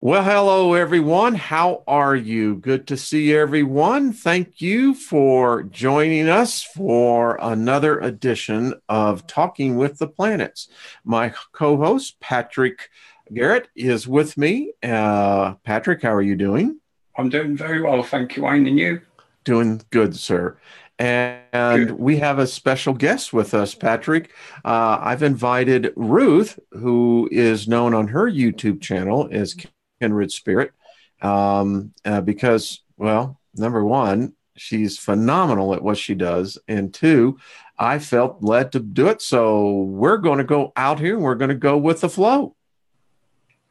Well, hello, everyone. How are you? Good to see everyone. Thank you for joining us for another edition of Talking with the Planets. My co-host, Patrick Garrett, is with me. Patrick, how are you doing? I'm doing very well, thank you, Wayne, and you? Doing good, sir. And Good. we have a special guest with us, Patrick. I've invited Ruth, who is known on her YouTube channel as Kindred Spirit, because, well, number one, she's phenomenal at what she does. And two, I felt led to do it. So we're going to go out here and we're going to go with the flow.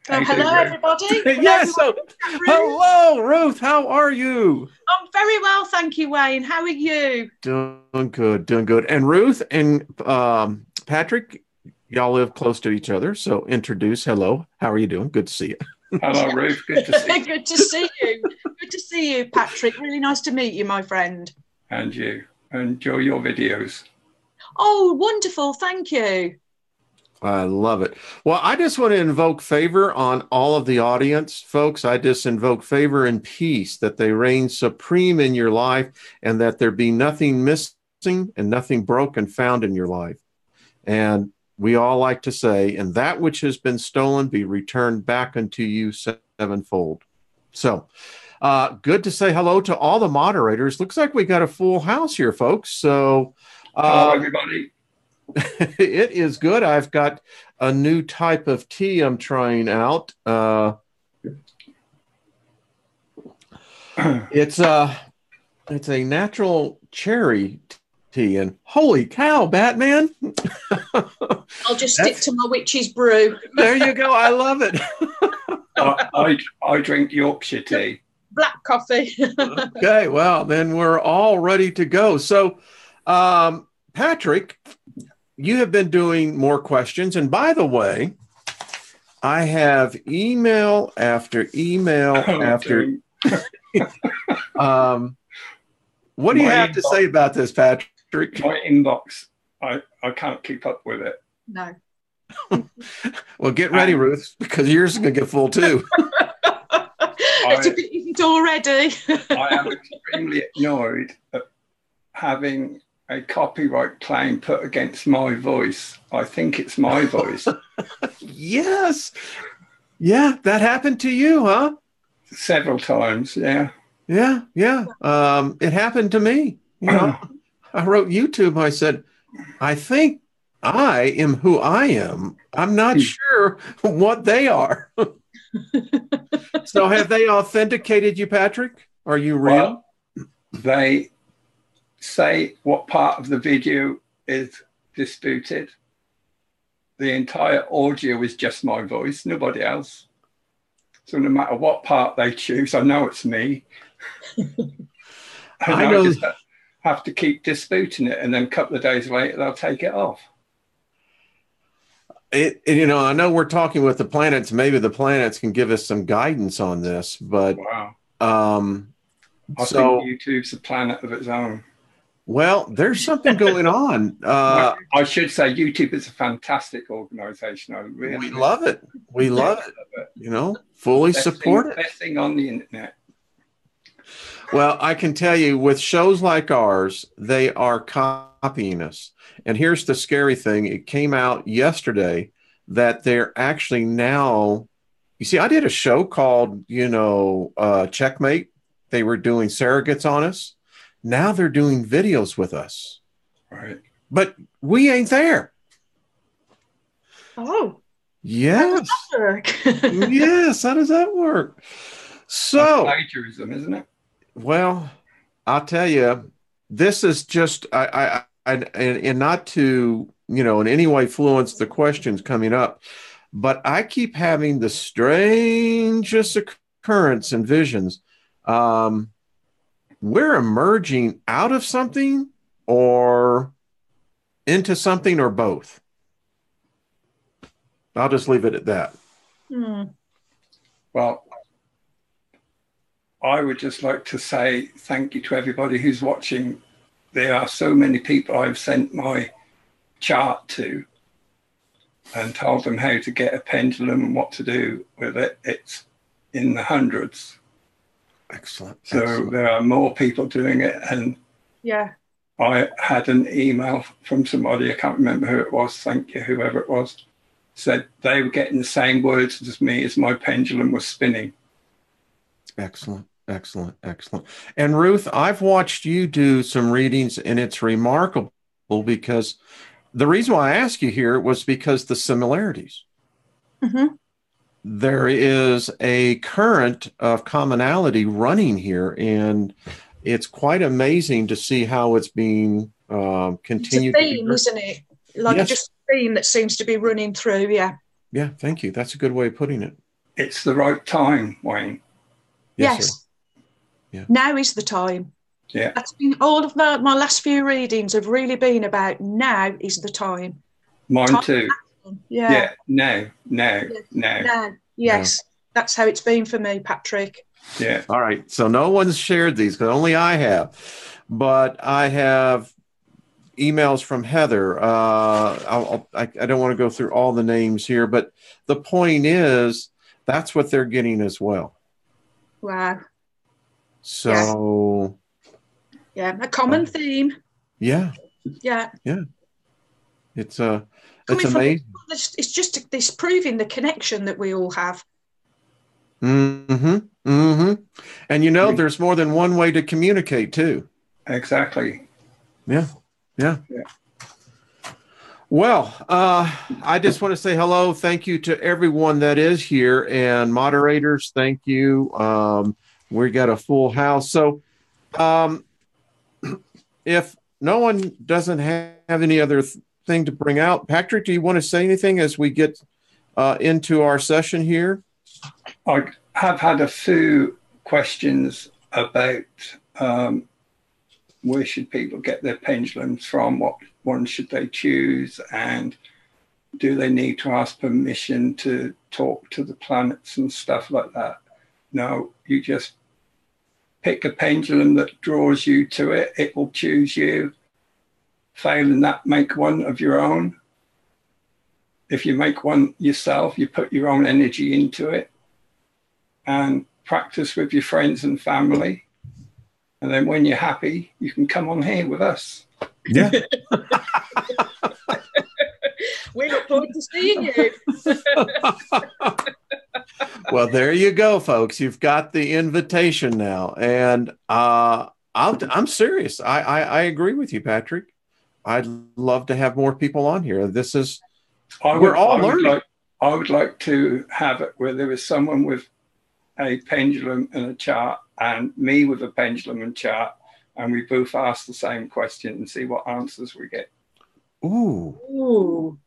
Hello, everybody. Yes. So, hello, Ruth. How are you? I'm very well, thank you, Wayne. How are you? Doing good, doing good. And Ruth and Patrick, y'all live close to each other. So introduce. Hello. How are you doing? Good to see you. Hello, Ruth. Good to see you. Good to see you. Good to see you, Patrick. Really nice to meet you, my friend. And you. Enjoy your videos. Oh, wonderful. Thank you. I love it. Well, I just want to invoke favor on all of the audience, folks. I just invoke favor and peace that they reign supreme in your life and that there be nothing missing and nothing broken found in your life. And we all like to say, and that which has been stolen be returned back unto you sevenfold. So good to say hello to all the moderators. Looks like we got a full house here, folks. So hello, everybody. It is good. I've got a new type of tea I'm trying out. It's a natural cherry tea, and holy cow, Batman! I'll just stick to my witch's brew. There you go. I love it. I drink Yorkshire tea. Black coffee. Okay, well, then we're all ready to go. So, Patrick, you have been doing more questions. And by the way, I have email after email after. What do you have to say about this, Patrick? My inbox, I can't keep up with it. No. Well, get ready, Ruth, because yours is going to get full too. It's already. I am extremely annoyed at having a copyright claim put against my voice. I think it's my voice. Yes. Yeah, that happened to you, huh? Several times, yeah. Yeah. It happened to me. You know, I wrote YouTube. I said, I think I am who I am. I'm not sure what they are. So have they authenticated you, Patrick? Are you real? Well, they say what part of the video is disputed. The entire audio is just my voice, nobody else. So no matter what part they choose, I know it's me. I just have to keep disputing it, and then a couple of days later they'll take it off. I know we're talking with the planets. Maybe the planets can give us some guidance on this, but wow. I think YouTube's a planet of its own. Well, there's something going on. I should say YouTube is a fantastic organization. We love it. We love it. You know, fully support it. Best thing on the internet. Well, I can tell you with shows like ours, they are copying us. And here's the scary thing. It came out yesterday that they're actually now, you see, I did a show called, Checkmate. They were doing surrogates on us. Now they're doing videos with us. Right. But we ain't there. Oh. Yes. How does that work? Yes. How does that work? So. That's plagiarism, isn't it? Well, I'll tell you, this is just, and not to, in any way influence the questions coming up, but I keep having the strangest occurrence and visions. We're emerging out of something or into something or both. I'll just leave it at that. Well, I would just like to say thank you to everybody who's watching. There are so many people I've sent my chart to and told them how to get a pendulum and what to do with it. in the hundreds. Excellent. So Excellent. there are more people doing it. And Yeah. I had an email from somebody, I can't remember who it was, thank you, whoever it was, said they were getting the same words as me as my pendulum was spinning. Excellent. Excellent. Excellent. And Ruth, I've watched you do some readings, and it's remarkable because the reason why I asked you here was because the similarities. Mm-hmm. There is a current of commonality running here, and it's quite amazing to see how it's being continued. It's a theme, isn't it? Like Yes. just a theme that seems to be running through. Yeah. Yeah. Thank you. That's a good way of putting it. It's the right time, Wayne. Yes. Sir. Yeah. Now is the time. Yeah. That's been all of my last few readings have really been about now is the time. Mine time too. Yeah. Now. Yes. That's how it's been for me, Patrick. Yeah. All right. So no one's shared these because only I have. But I have emails from Heather. I don't want to go through all the names here, but the point is that's what they're getting as well. Wow. So. Yeah, a common theme. Yeah. Yeah. Yeah. It's amazing. It's just this proving the connection that we all have. Mm-hmm. Mm-hmm. And you know, there's more than one way to communicate too. Exactly. Yeah. Yeah. Well, I just want to say hello. Thank you to everyone that is here, and moderators. Thank you. We got a full house. So, if no one doesn't have any other thing to bring out, Patrick, do you want to say anything as we get into our session here? I have had a few questions about where should people get their pendulums from, what one should they choose, and do they need to ask permission to talk to the planets and stuff like that. No, you just pick a pendulum that draws you to it. It will choose you. Failing that, make one of your own. If you make one yourself, you put your own energy into it and practice with your friends and family. And then when you're happy, you can come on here with us. Yeah. We look forward to seeing you. Well, there you go, folks. You've got the invitation now. And I'm serious. I agree with you, Patrick. I'd love to have more people on here. This is, we're all learning. I would like to have it where there is someone with a pendulum and a chart and me with a pendulum and chart, and we both ask the same question and see what answers we get. Ooh.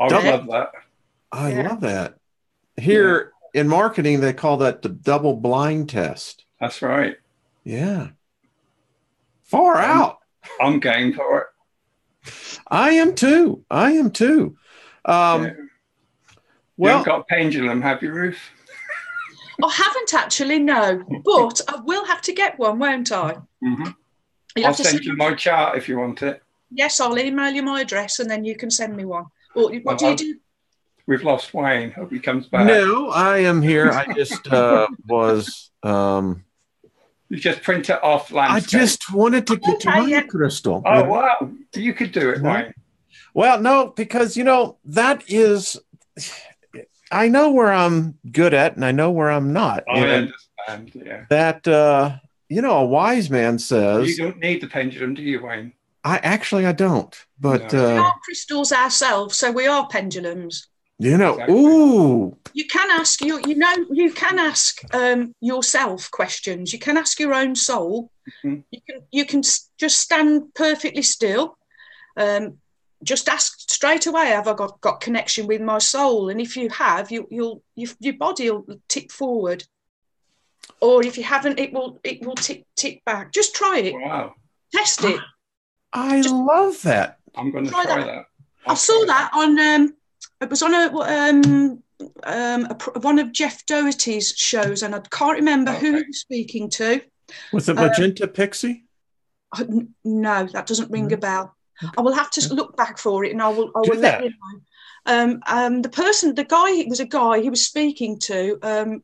I would love that. I love that. Here in marketing, they call that the double blind test. That's right. Yeah. Far out. I'm game for it. I am too. Well, you haven't got a pendulum, have you, Ruth? I haven't actually, no. But I will have to get one, won't I? Mm-hmm. I'll send you my chart if you want it. Yes, I'll email you my address and then you can send me one. What do you do? We've lost Wayne. Hope he comes back. No, I am here. I just was... You just print it off landscape. I just wanted to get to my crystal. Oh, wow. You could do it, Wayne. Well, no, because, that is... I know where I'm good at and I know where I'm not. I understand, yeah. That, a wise man says... You don't need the pendulum, do you, Wayne? I don't. But we are crystals ourselves, so we are pendulums. Exactly. Ooh. You can ask yourself questions. You can ask your own soul. Mm-hmm. You can just stand perfectly still. Just ask straight away, have I got connection with my soul? And if you have, your body will tick forward. Or if you haven't, it will tick back. Just try it. Wow. Test it. I love that. I'm going to try that. I saw that on it was on one of Jeff Doherty's shows, and I can't remember who he was speaking to. Was it Magenta Pixie? No, that doesn't ring a bell. I will have to look back for it, and I will let you know. The guy he was speaking to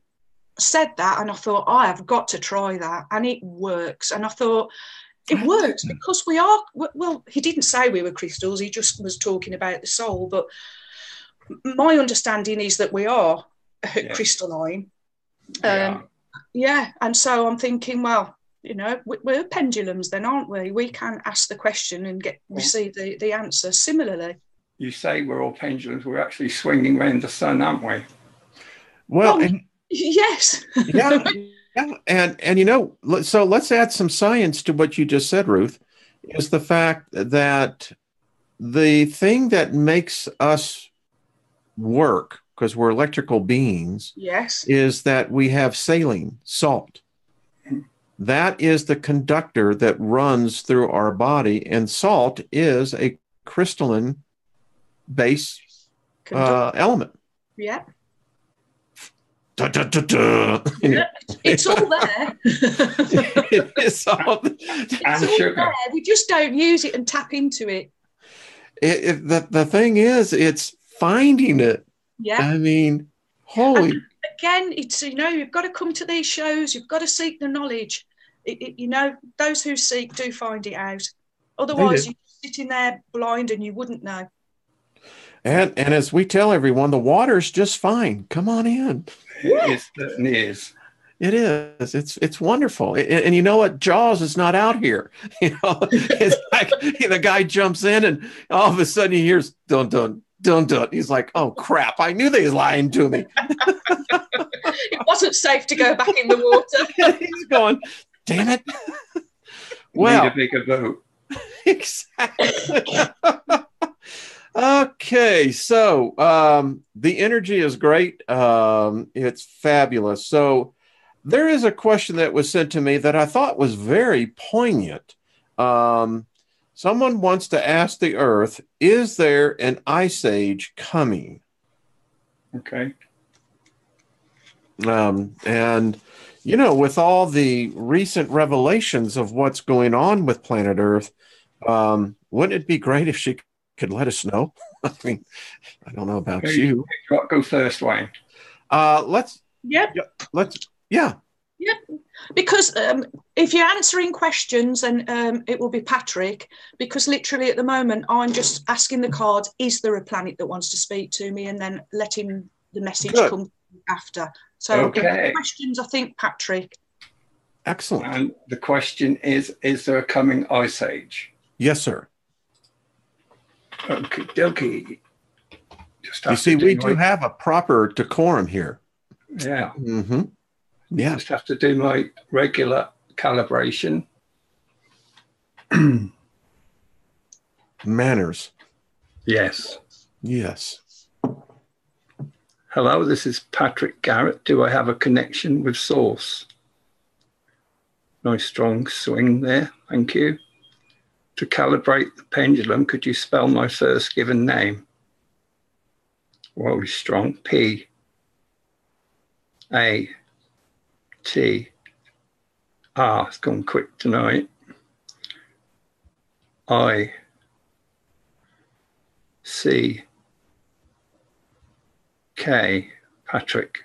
said that, and I thought, I have got to try that, and it works. And I thought, it works because we are, well, he didn't say we were crystals, he just was talking about the soul, but my understanding is that we are crystalline. And so I'm thinking, well, you know, we're pendulums then, aren't we? We can ask the question and receive the answer similarly. You say we're all pendulums, we're actually swinging around the sun, aren't we? Well, yes. Yeah. And you know, so let's add some science to what you just said, Ruth, is the fact that the thing that makes us work, because we're electrical beings, yes, is that we have saline, salt. That is the conductor that runs through our body, and salt is a crystalline base element. Yeah. Da, da, da, da. Yeah, it's all there. It's all there. We just don't use it and tap into it. The thing is, it's finding it. Yeah. I mean, holy. And again, it's, you know, you've got to come to these shows. You've got to seek the knowledge. You know, those who seek do find it out. Otherwise, you're sitting there blind and you wouldn't know. And as we tell everyone, the water's just fine. Come on in. It certainly is. It is. It's wonderful. And you know what? Jaws is not out here. You know, it's like the guy jumps in and all of a sudden he hears dun dun dun dun. He's like, oh crap! I knew they was lying to me. It wasn't safe to go back in the water. He's going, damn it. Well, need a bigger boat. Exactly. Okay, so the energy is great. It's fabulous. So there is a question that was sent to me that I thought was very poignant. Someone wants to ask the Earth, is there an ice age coming? Okay. And, you know, with all the recent revelations of what's going on with planet Earth, wouldn't it be great if she could let us know? I mean, I don't know about you. Go first, Wayne. Let's. Yep. Yeah. Yep. Because if you're answering questions, then it will be Patrick. Because literally at the moment, I'm just asking the cards: is there a planet that wants to speak to me, and then letting the message come after. So questions, I think, Patrick. Excellent. And the question is there a coming ice age? Yes, sir. Okay. You see, we do have a proper decorum here. Yeah. Mm-hmm. Yeah. Just have to do my regular calibration. Manners. Yes. Yes. Hello, this is Patrick Garrett. Do I have a connection with Source? Nice strong swing there. Thank you. To calibrate the pendulum, could you spell my first given name? Whoa, strong. P A T R. It's gone quick tonight. I C K. Patrick.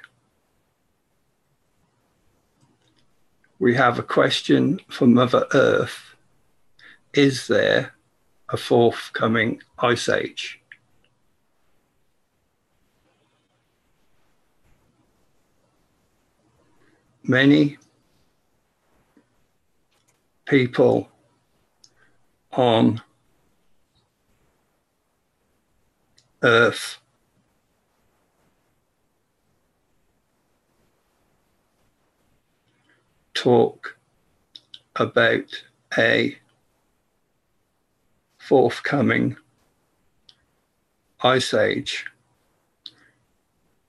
We have a question for Mother Earth. Is there a forthcoming ice age? Many people on Earth talk about a forthcoming ice age.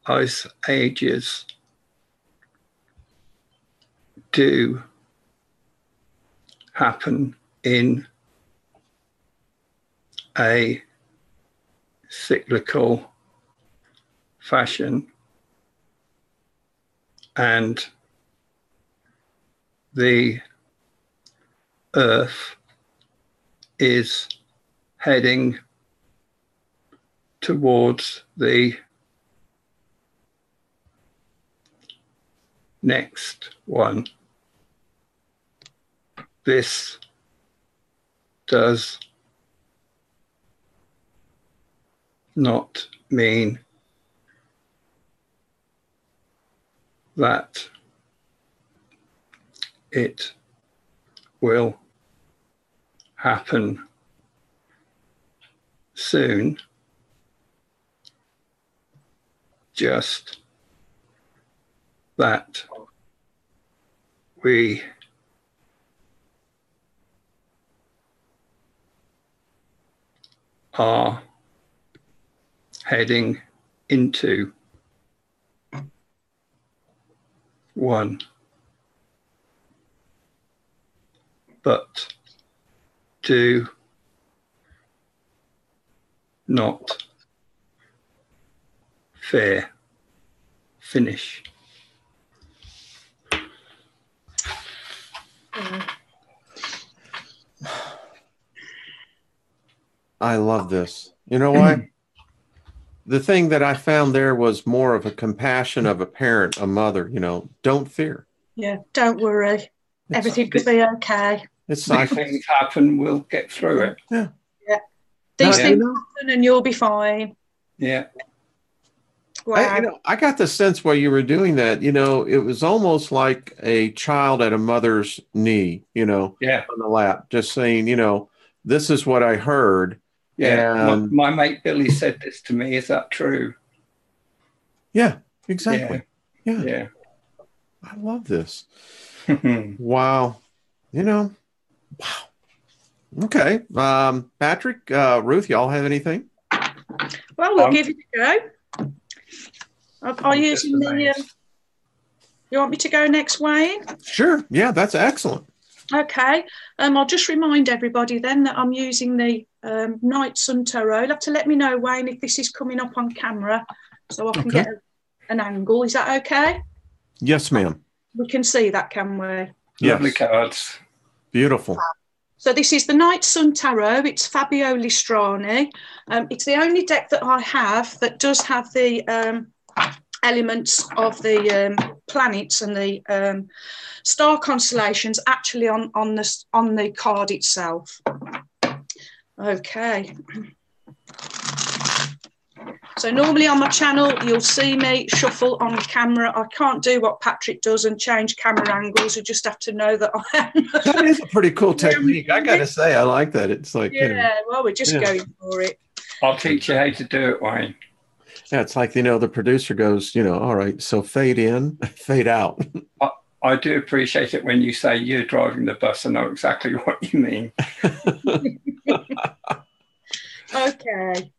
Ice ages do happen in a cyclical fashion, and the Earth is heading towards the next one. This does not mean that it will happen soon. Just that we are heading into one, but do not fear. Finish. I love this. You know what? The thing that I found there was more of a compassion of a parent, a mother, you know, don't fear. Yeah, don't worry. Everything could be okay. It's If things happen, we'll get through it. Yeah. Yeah. These things happen and you'll be fine. Yeah. Wow. I got the sense while you were doing that, you know, it was almost like a child at a mother's knee, you know, on the lap, just saying, you know, this is what I heard. Yeah. And my mate Billy said this to me. Is that true? Yeah, exactly. Yeah. I love this. Wow. You know, wow. Okay. Patrick, Ruth, y'all have anything? Well, we'll give it a go. Are you using the... you want me to go next, Wayne? Sure. Yeah, that's excellent. Okay. I'll just remind everybody then that I'm using the Night Sun Tarot. You'll have to let me know, Wayne, if this is coming up on camera so I can get an angle. Is that okay? Yes, ma'am. We can see that, can we? Yes. Lovely cards. Beautiful. So this is the Night Sun Tarot. It's Fabio Listrani. It's the only deck that I have that does have the elements of the planets and the star constellations actually on the card itself. Okay. So normally on my channel, you'll see me shuffle on the camera. I can't do what Patrick does and change camera angles. You just have to know that I am. That is a pretty cool technique. I got to say, I like that. It's like, yeah, you know, well, we're just going for it. I'll teach you how to do it, Wayne. Yeah, it's like, you know, the producer goes, you know, all right, so fade in, fade out. I do appreciate it when you say you're driving the bus. I know exactly what you mean. Okay.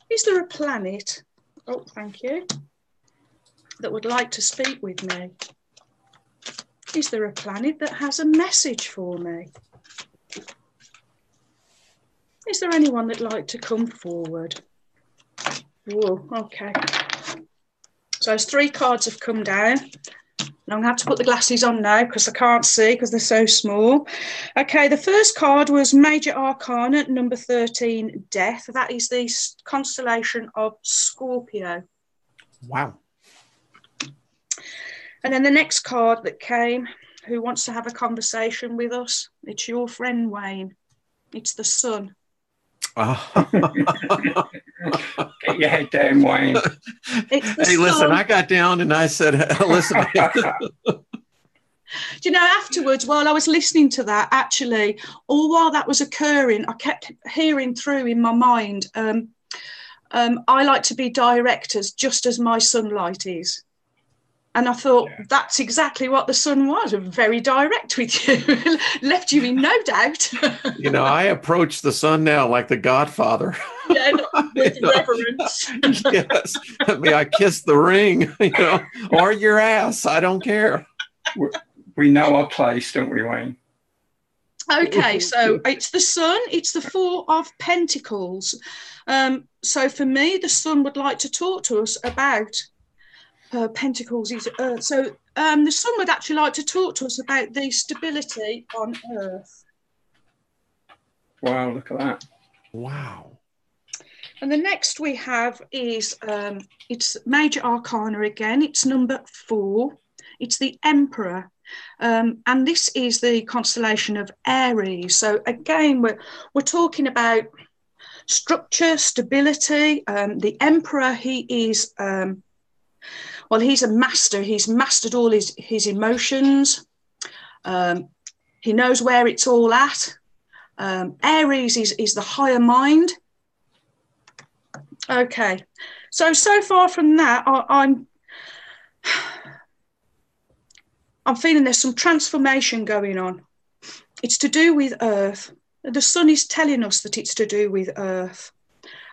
Is there a planet, oh, thank you, that would like to speak with me? Is there a planet that has a message for me? Is there anyone that'd like to come forward? Whoa, okay. So as 3 cards have come down. I'm going to have to put the glasses on now because I can't see because they're so small. Okay, the first card was Major Arcana, number 13, Death. That is the constellation of Scorpio. Wow. And then the next card that came, who wants to have a conversation with us? It's your friend, Wayne. It's the Sun. Get your head down, Wayne. Hey, listen, I got down and I said, listen. Do you know, afterwards, while I was listening to that, actually, all while that was occurring, I kept hearing through in my mind, I like to be direct just as my sunlight is. And I thought, that's exactly what the Sun was, very direct with you, left you in no doubt. You know, I approach the Sun now like the Godfather. Yeah, with reverence. Yes, I mean, I kiss the ring, you know, or your ass, I don't care. We know our place, don't we, Wayne? Okay, so it's the Sun, it's the 4 of Pentacles. So for me, the Sun would like to talk to us about Pentacles is Earth. So the Sun would actually like to talk to us about the stability on Earth. Wow, look at that. Wow. And the next we have is, it's Major Arcana again. It's number 4. It's the Emperor. And this is the constellation of Aries. So again, we're talking about structure, stability. The Emperor, he is, well, he's a master. He's mastered all his emotions. He knows where it's all at. Aries is the higher mind. Okay, so far from that, I'm feeling there's some transformation going on. It's to do with Earth. The sun is telling us that it's to do with Earth.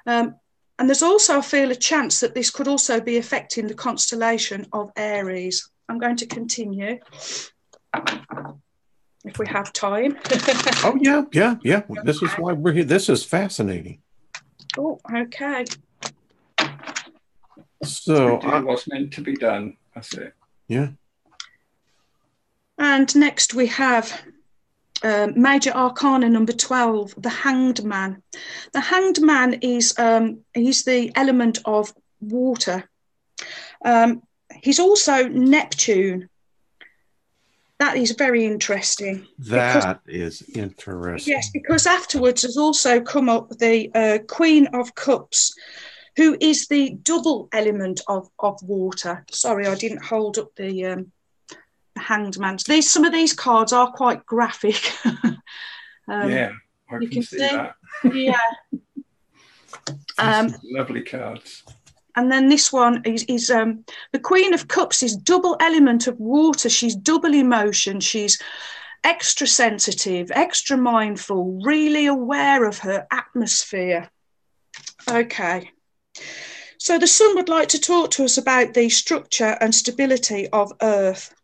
And there's also, I feel, a chance that this could also be affecting the constellation of Aries. I'm going to continue if we have time. Oh, yeah. This is why we're here. This is fascinating. Oh, okay. So what's meant to be done. That's it. Yeah. And next we have Major Arcana number 12, the Hanged Man. The Hanged Man is he's the element of water. He's also Neptune. That is very interesting. That is interesting. Yes, because afterwards has also come up the Queen of Cups, who is the double element of water. Sorry, I didn't hold up the Hanged Man. Some of these cards are quite graphic. Yeah, I can see that. Yeah. Lovely cards. And then this one is the Queen of Cups is double element of water. She's double emotion. She's extra sensitive, extra mindful, really aware of her atmosphere. Okay. So the sun would like to talk to us about the structure and stability of Earth.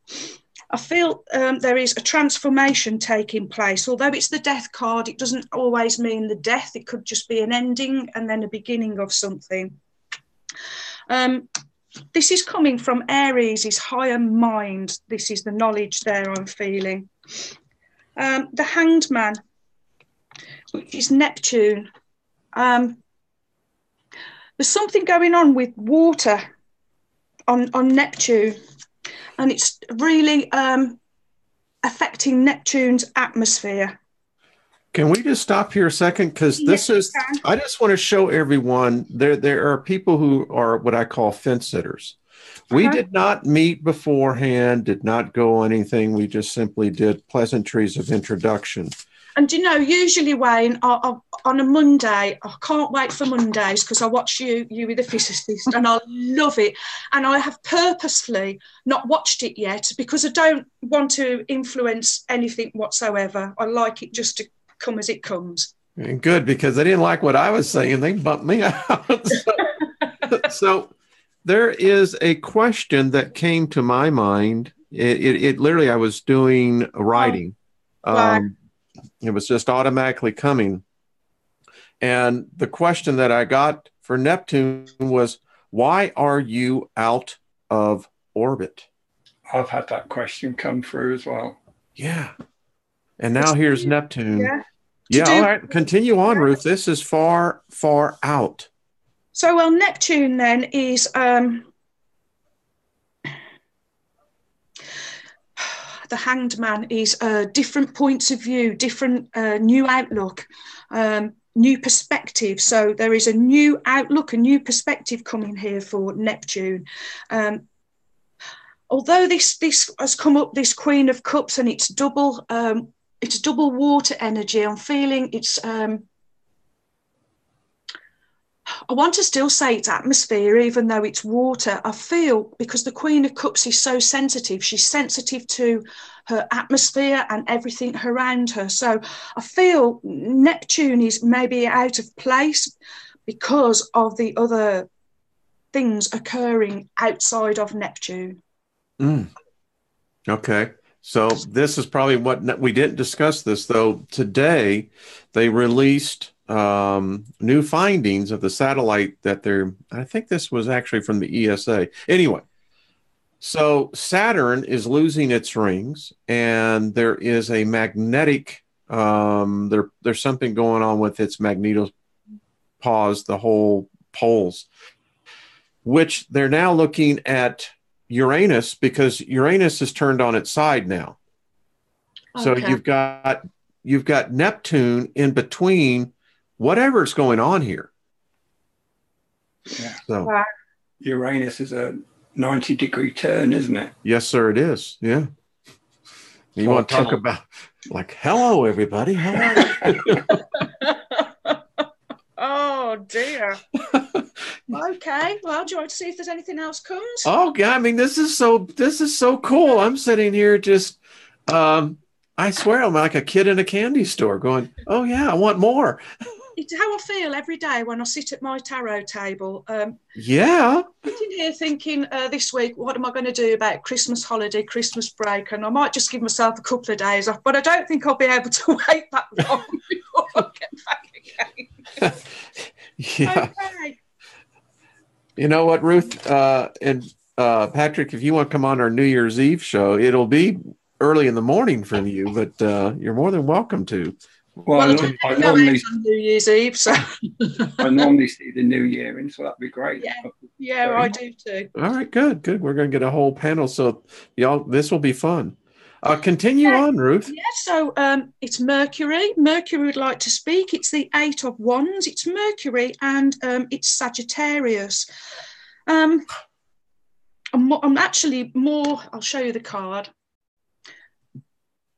I feel there is a transformation taking place. Although it's the death card, it doesn't always mean the death. It could just be an ending and then a beginning of something. This is coming from Aries, his higher mind. This is the knowledge there I'm feeling. The Hanged Man, which is Neptune. There's something going on with water on Neptune, and it's really affecting Neptune's atmosphere. Can we just stop here a second? Because this I just want to show everyone there are people who are what I call fence sitters. We did not meet beforehand, did not go anything. We just simply did pleasantries of introduction. And you know, usually, Wayne, on a Monday, I can't wait for Mondays because I watch you with the physicist and I love it. And I have purposefully not watched it yet because I don't want to influence anything whatsoever. I like it just to come as it comes. Good, because they didn't like what I was saying. They bumped me out. So there is a question that came to my mind. It literally, I was doing writing. Wow. It was just automatically coming. And the question that I got for Neptune was, why are you out of orbit? I've had that question come through as well. Yeah. And now here's Neptune. Yeah. All right. Continue on, Ruth. This is far, far out. So, well, Neptune then is the Hanged Man is different points of view, different new outlook, new perspective. So there is a new outlook, a new perspective coming here for Neptune. Although this has come up, this Queen of Cups, and it's double water energy. I'm feeling it's. I want to still say it's atmosphere, even though it's water. I feel because the Queen of Cups is so sensitive, she's sensitive to her atmosphere and everything around her. So I feel Neptune is maybe out of place because of the other things occurring outside of Neptune. Okay. So this is probably what we didn't discuss this, though. Today, they released new findings of the satellite that I think this was actually from the ESA. Anyway, so Saturn is losing its rings, and there is a magnetic, there's something going on with its magnetopause, the whole poles, which they're now looking at Uranus, because Uranus is turned on its side now. So Okay. you've got Neptune in between whatever's going on here. Yeah. So Wow. Uranus is a 90-degree turn, isn't it? yes, sir, it is. Yeah. You want to talk about like, hello, everybody. How are you? Oh dear. Okay. Well, do you want to see if there's anything else comes? Oh, God. I mean, this is so cool. I'm sitting here just, I swear I'm like a kid in a candy store going, oh, yeah, I want more. It's how I feel every day when I sit at my tarot table. Yeah. Sitting here thinking this week, what am I going to do about Christmas holiday, Christmas break? And I might just give myself a couple of days off, but I don't think I'll be able to wait that long before I get back again. Yeah. Okay. You know what, Ruth and Patrick, if you want to come on our New Year's Eve show, it'll be early in the morning for you, but you're more than welcome to. Well, I normally on New Year's Eve, so I normally see the New Year in, so that'd be great. Yeah, I do too. All right, good. We're going to get a whole panel, so y'all, this will be fun. Continue on, Ruth. Yeah, so it's Mercury. Mercury would like to speak. It's the 8 of Wands. It's Mercury, and it's Sagittarius. I'm actually more. I'll show you the card.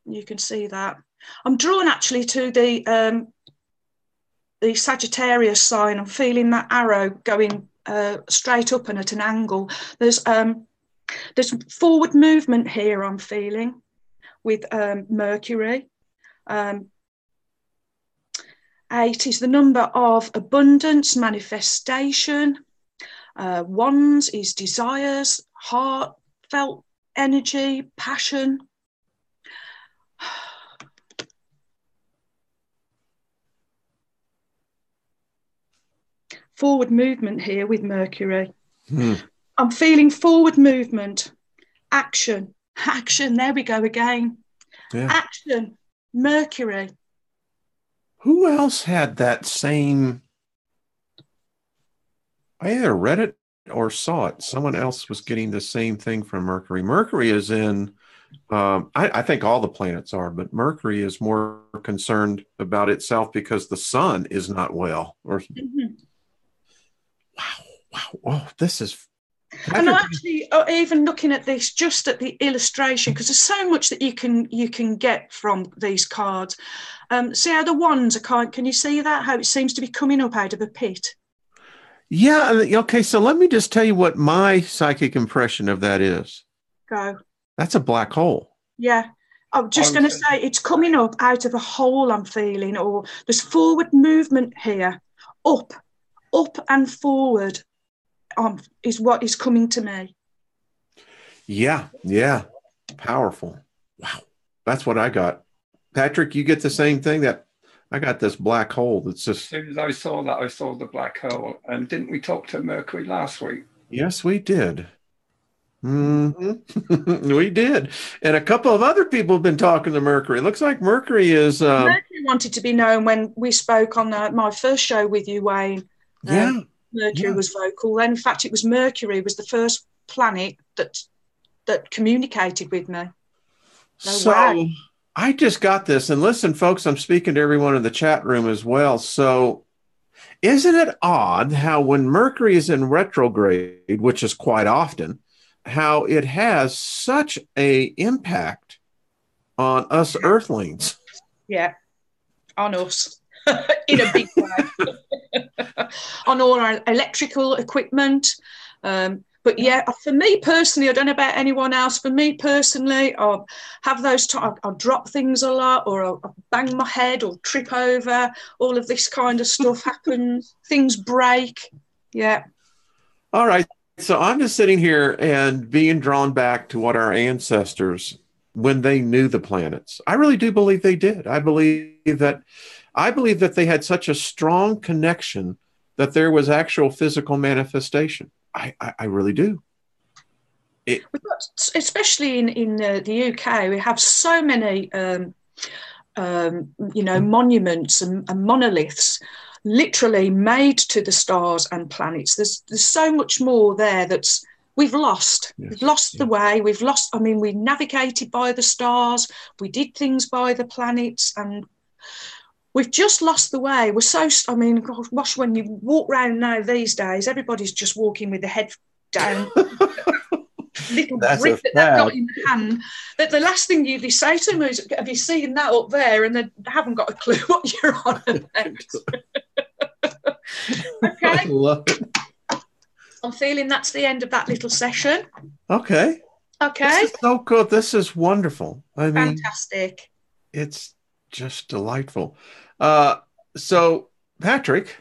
You can see that. I'm drawn actually to the Sagittarius sign. I'm feeling that arrow going straight up and at an angle. There's forward movement here. I'm feeling with Mercury. 8 is the number of abundance, manifestation. Wands is desires, heartfelt energy, passion. Forward movement here with Mercury. I'm feeling forward movement, action, there we go again. Yeah. Action, Mercury. Who else had that same? I either read it or saw it. Someone else was getting the same thing from Mercury. Mercury is in, I think all the planets are, but Mercury is more concerned about itself because the sun is not well. Wow. Oh, this is. And I'm actually even looking at this just at the illustration, because there's so much that you can get from these cards. See how the wands are can you see that? How it seems to be coming up out of a pit? Yeah. Okay. So let me just tell you what my psychic impression of that is. Go. That's a black hole. Yeah. I'm just going to say it's coming up out of a hole, I'm feeling, or there's forward movement here, up and forward. Is what is coming to me. Yeah. Powerful. Wow. That's what I got. Patrick, you get the same thing? That I got this black hole that's just. As soon as I saw that, I saw the black hole. And didn't we talk to Mercury last week? Yes, we did. We did. And a couple of other people have been talking to Mercury. It looks like Mercury is. Mercury wanted to be known when we spoke on my first show with you, Wayne. Yeah. Mercury was vocal. And in fact, it was Mercury was the first planet that communicated with me. So I just got this. And listen, folks, I'm speaking to everyone in the chat room as well. So isn't it odd how when Mercury is in retrograde, which is quite often, how it has such an impact on us Earthlings? Yeah, on us in a big way. On all our electrical equipment. But yeah, for me personally, I don't know about anyone else. For me personally, I'll have those times. I'll drop things a lot, or I'll bang my head or trip over. All of this kind of stuff happens. Things break. Yeah. All right. So I'm just sitting here and being drawn back to what our ancestors, when they knew the planets, I really do believe they did. I believe that they had such a strong connection that there was actual physical manifestation. I really do. Especially in the UK, we have so many, monuments and monoliths literally made to the stars and planets. There's so much more there that's we've lost. Yes. We've lost the way. We've lost. I mean, we navigated by the stars. We did things by the planets, and we've just lost the way. We're so. I mean, gosh, when you walk around now these days, everybody's just walking with the head down. Little brick that they've got in the hand. That the last thing you say to them is, "Have you seen that up there?" And they haven't got a clue what you're on about. Okay. I love it. I'm feeling that's the end of that little session. Okay. Okay. This is so good. This is wonderful. I mean, fantastic. It's just delightful. So, Patrick.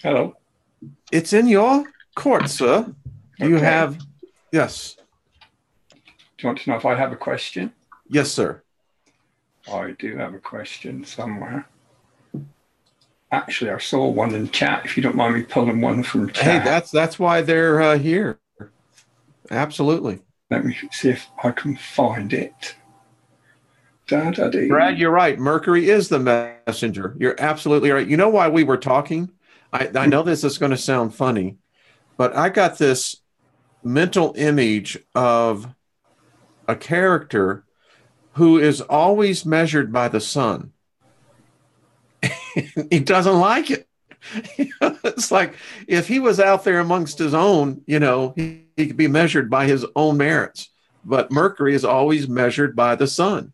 Hello. It's in your court, sir. Do you have... Yes. Do you want to know if I have a question? Yes, sir. I do have a question somewhere. Actually, I saw one in chat. If you don't mind me pulling one from chat. Hey, that's why they're here. Absolutely. Let me see if I can find it. Brad, you're right. Mercury is the messenger. You're absolutely right. You know why we were talking? I know this is going to sound funny, but I got this mental image of a character who is always measured by the sun. He doesn't like it. It's like if he was out there amongst his own, he could be measured by his own merits. But Mercury is always measured by the sun.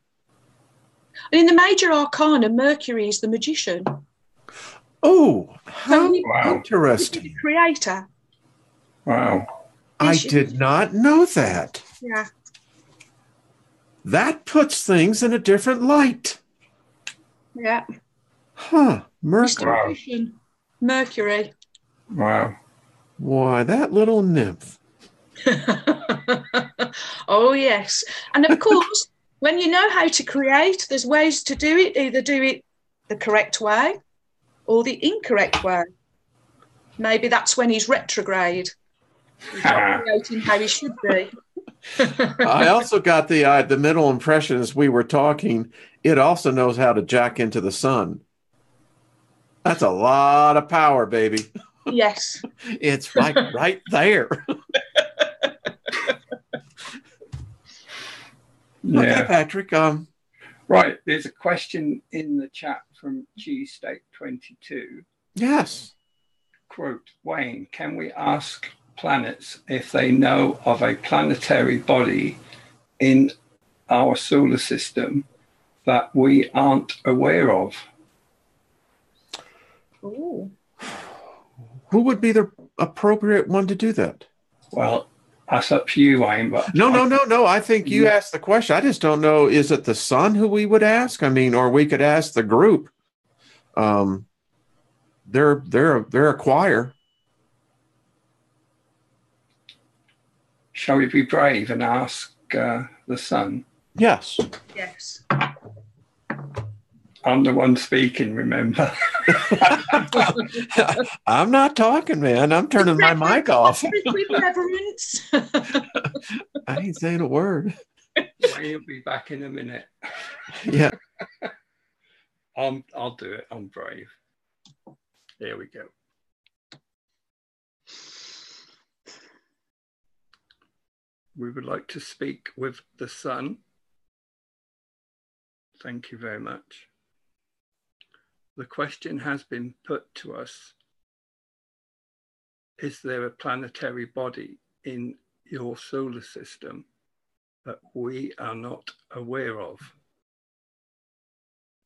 And in the major arcana, Mercury is the magician. Oh, how Wow. interesting. He's the creator. Wow. I did not know that. Yeah. That puts things in a different light. Yeah. Huh. Mercury. Wow. Mercury. Wow. Why, that little nymph. Oh, yes. And of course, when you know how to create, there's ways to do it. Either do it the correct way or the incorrect way. Maybe that's when he's retrograde. He's not creating how he should be. I also got the mental impression as we were talking, it also knows how to jack into the sun. That's a lot of power, baby. Yes. It's right there. Yeah. Okay, Patrick. Right. There's a question in the chat from Cheesesteak22. Yes. Quote, Wayne, can we ask planets if they know of a planetary body in our solar system that we aren't aware of? Ooh. Who would be the appropriate one to do that? Well, that's up to you, Wayne. But No. I think you asked the question. I just don't know. Is it the sun who we would ask? I mean, or we could ask the group. They're a choir. Shall we be brave and ask the sun? Yes. Yes. I'm the one speaking, remember? I'm not talking, man. I'm turning my mic off. With reverence. I ain't saying a word. Wayne will be back in a minute. Yeah. I'll do it. I'm brave. Here we go. We would like to speak with the sun. Thank you very much. The question has been put to us. Is there a planetary body in your solar system that we are not aware of?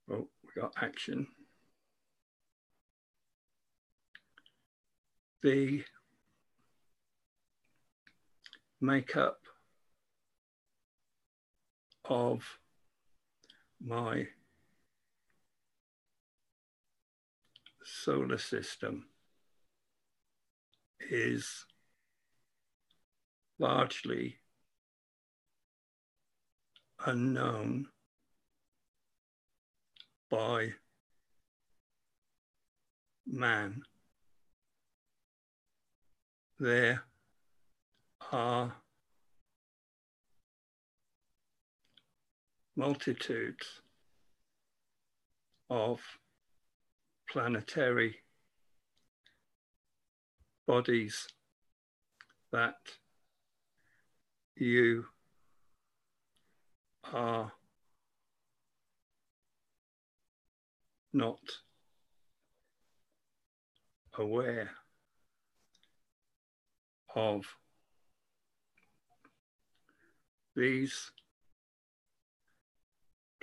Well, we got action. The makeup of my solar system is largely unknown by man. There are multitudes of planetary bodies that you are not aware of these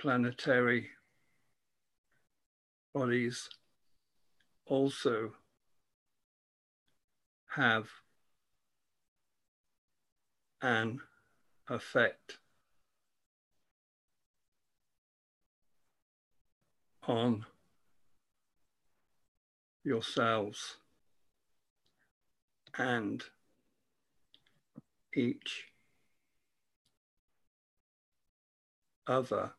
planetary bodies also have an effect on yourselves and each other.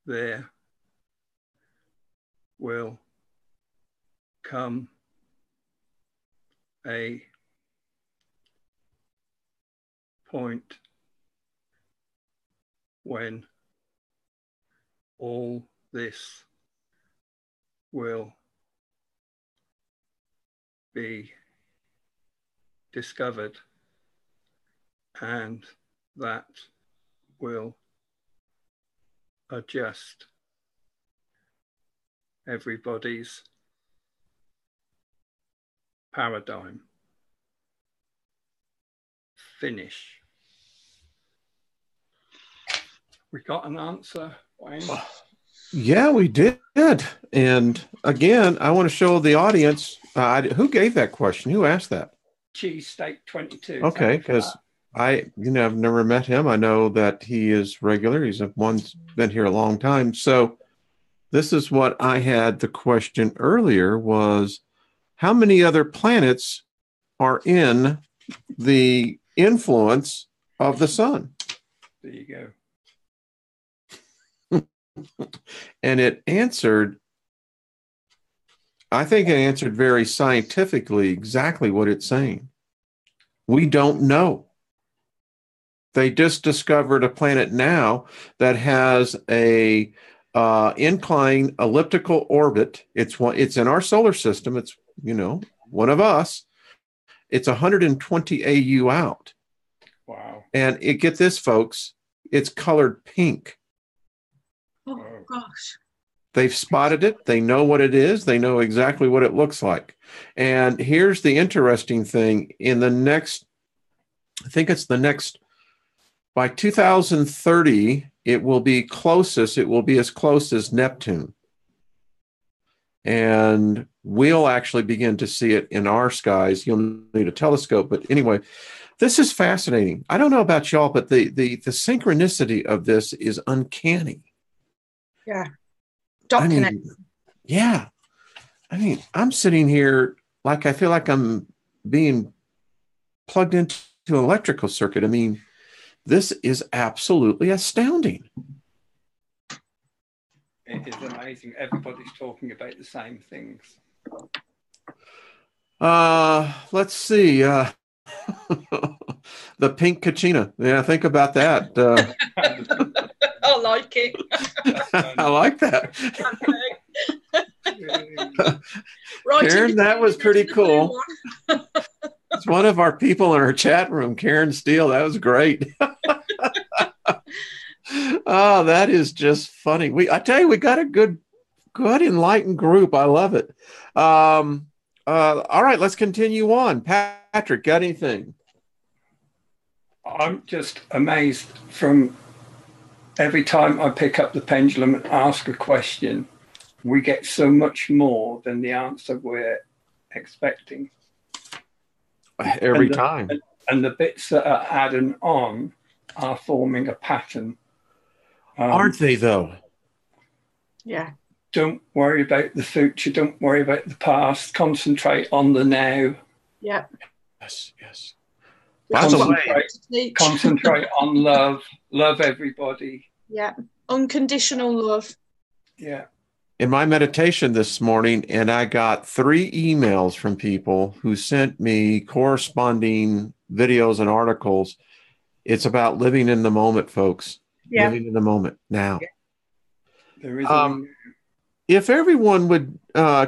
There will come a point when all this will be discovered, and that will adjust everybody's paradigm. Finish. We got an answer, Wayne? Yeah, we did. And again, I want to show the audience who gave that question. Who asked that? Cheesesteak 22. Okay, because I've never met him. I know that he is regular. He's been here a long time. So this is what I had the question earlier was, how many other planets are in the influence of the sun? There you go. And it answered, I think it answered very scientifically exactly what it's saying. We don't know. They just discovered a planet now that has a inclined elliptical orbit. It's in our solar system. It's, one of us. It's 120 AU out. Wow. And get this, folks, it's colored pink. Oh, gosh. They've spotted it. They know what it is. They know exactly what it looks like. And here's the interesting thing. By 2030, it will be as close as Neptune. And we'll actually begin to see it in our skies. You'll need a telescope. But anyway, this is fascinating. I don't know about y'all, but the synchronicity of this is uncanny. Yeah. Yeah. I'm sitting here like I feel like I'm being plugged into an electrical circuit. This is absolutely astounding. It is amazing. Everybody's talking about the same things. Let's see. The pink Kachina. Yeah, think about that. I like it. I like that. Right, Karen, that was pretty cool. It's one of our people in our chat room, Karen Steele. That was great. Oh, that is just funny. I tell you, we got a good enlightened group. I love it. All right, let's continue on. Patrick, got anything? I'm just amazed from every time I pick up the pendulum and ask a question, we get so much more than the answer we're expecting. Every time. And the bits that are adding on are forming a pattern. Aren't they, though? Yeah. Don't worry about the future. Don't worry about the past. Concentrate on the now. Yeah. Yes, yes. Concentrate on love. Love everybody. Yeah. Unconditional love. Yeah. In my meditation this morning, and I got 3 emails from people who sent me corresponding videos and articles. It's about living in the moment, folks. Yeah. Living in the moment now. There is if everyone would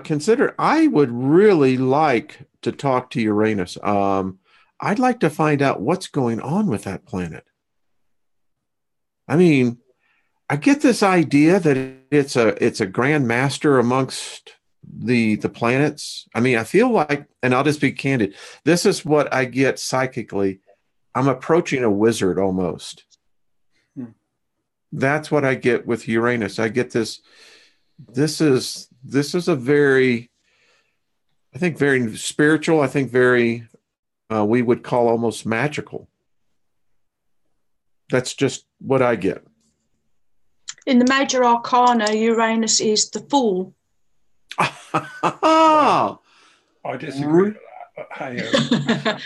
consider, I would really like to talk to Uranus. I'd like to find out what's going on with that planet. I mean, I get this idea that it's a grand master amongst the planets. I mean, I feel like, and I'll just be candid, this is what I get psychically. I'm approaching a wizard almost. That's what I get with Uranus. I get this. This is a very, I think, very spiritual. I think very, we would call almost magical. That's just what I get. In the major arcana, Uranus is the Fool. Well, I disagree with that, but hey.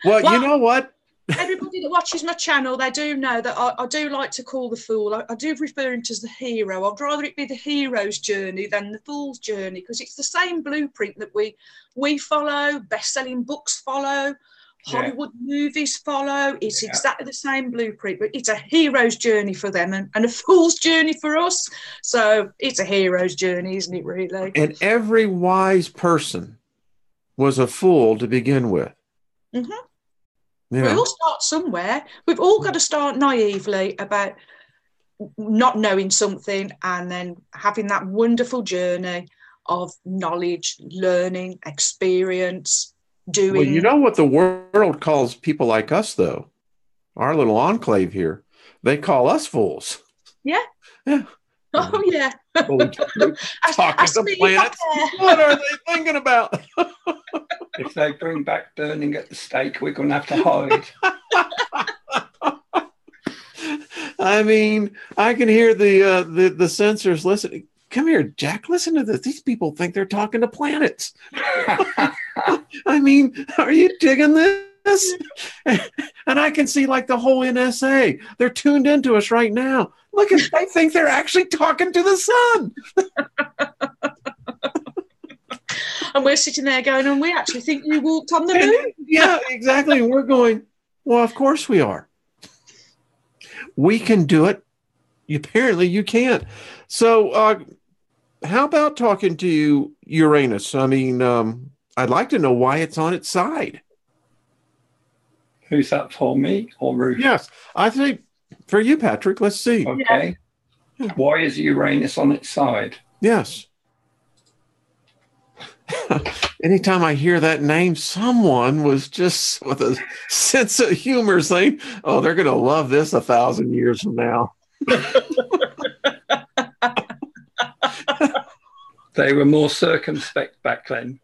Well, you know what? Everybody that watches my channel, they do know that I do like to call the Fool. I do refer him to as the hero. I'd rather it be the hero's journey than the fool's journey, because it's the same blueprint that we follow, best-selling books follow, Hollywood movies follow. It's exactly the same blueprint, but it's a hero's journey for them and a fool's journey for us. So it's a hero's journey, isn't it, really? And every wise person was a fool to begin with. Mm-hmm. You know. We all start somewhere. We've all got to start naively about not knowing something and then having that wonderful journey of knowledge, learning, experience, doing. Well, you know what the world calls people like us, though? Our little enclave here. They call us fools. Yeah. Yeah. Oh, yeah. Talking to planets. What are they thinking about? If they bring back burning at the stake, we're going to have to hide. I mean, I can hear the sensors listening. Come here, Jack. Listen to this. These people think they're talking to planets. I mean, are you digging this? And I can see like the whole NSA. They're tuned into us right now. Look at, they think they're actually talking to the sun. And we're sitting there going, and we actually think you walked on the moon. Yeah, exactly. And we're going, well, of course we are. We can do it. Apparently you can't. So how about talking to Uranus? I mean, I'd like to know why it's on its side. Who's that for, me or Ruth? Yes, I think for you, Patrick. Let's see. Okay. Yeah. Why is Uranus on its side? Yes. Anytime I hear that name, someone was just with a sense of humor saying, oh, they're going to love this 1,000 years from now. They were more circumspect back then.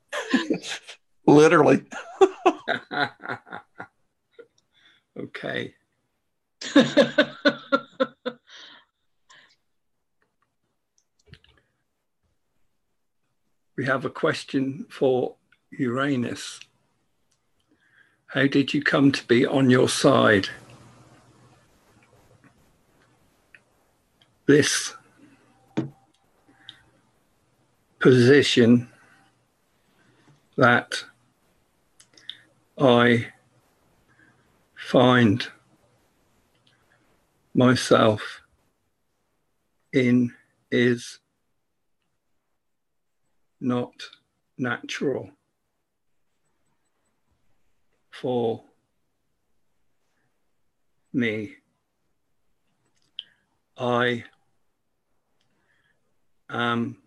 Literally. Okay. We have a question for Uranus. How did you come to be on your side? This position that I find myself in is not natural for me. I am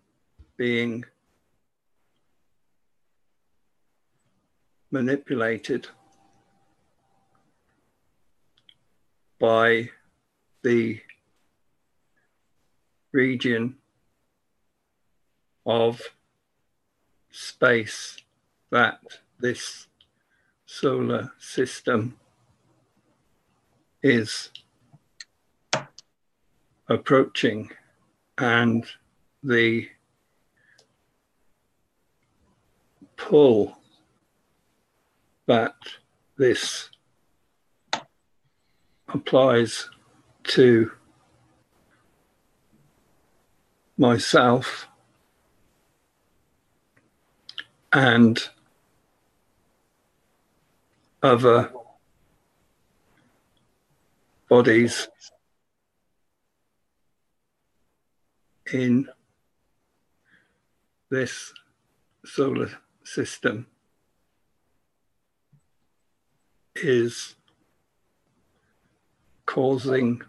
being manipulated by the region of space that this solar system is approaching, and the pull that this applies to myself and other bodies in this solar system is causing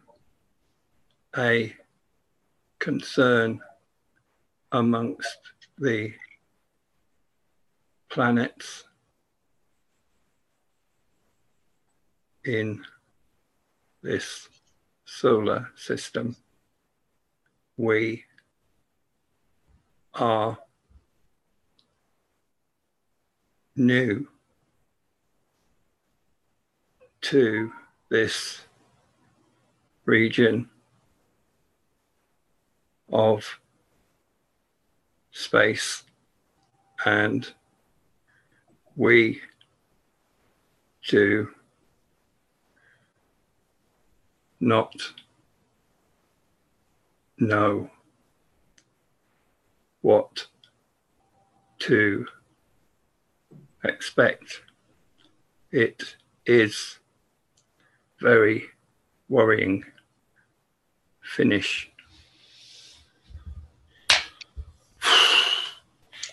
a concern amongst the planets in this solar system. We are new to this region of space, and we do not know what to expect. It is very worrying. Finish.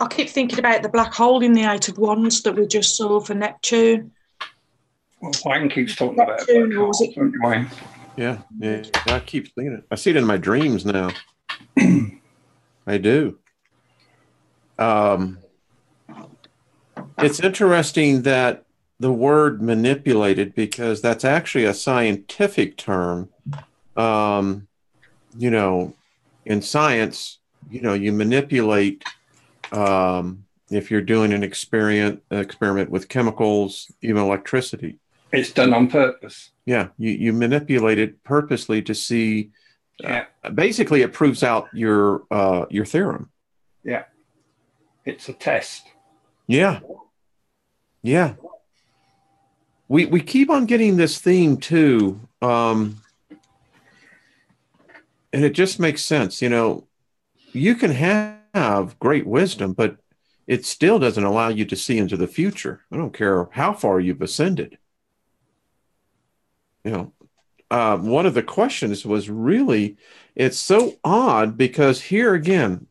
I keep thinking about the black hole in the Eight of Wands that we just saw for Neptune. Well, Wayne keeps talking about Neptune, it. or was it? Wayne. Yeah, I keep seeing it. I see it in my dreams now. I do. It's interesting that the word manipulated, because that's actually a scientific term. You know, in science, you know, you manipulate if you're doing an experiment with chemicals, even electricity. It's done on purpose. Yeah, you manipulate it purposely to see. Yeah. Basically, it proves out your theorem. Yeah. It's a test. Yeah. Yeah. We keep on getting this theme too, and it just makes sense. You know, you can have great wisdom, but it still doesn't allow you to see into the future. I don't care how far you've ascended. You know, one of the questions was really, it's so odd because here again,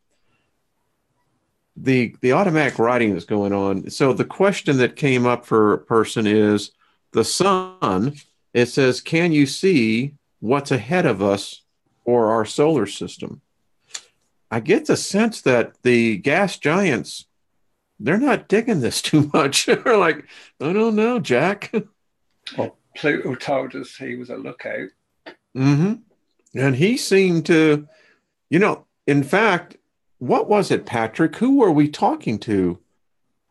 the automatic writing is going on. So the question that came up for a person is the sun. It says, can you see what's ahead of us or our solar system? I get the sense that the gas giants, they're not digging this too much. They're like, I don't know, Jack. Well, Pluto told us he was a lookout. Mm-hmm. And he seemed to, you know, in fact, what was it, Patrick? Who were we talking to?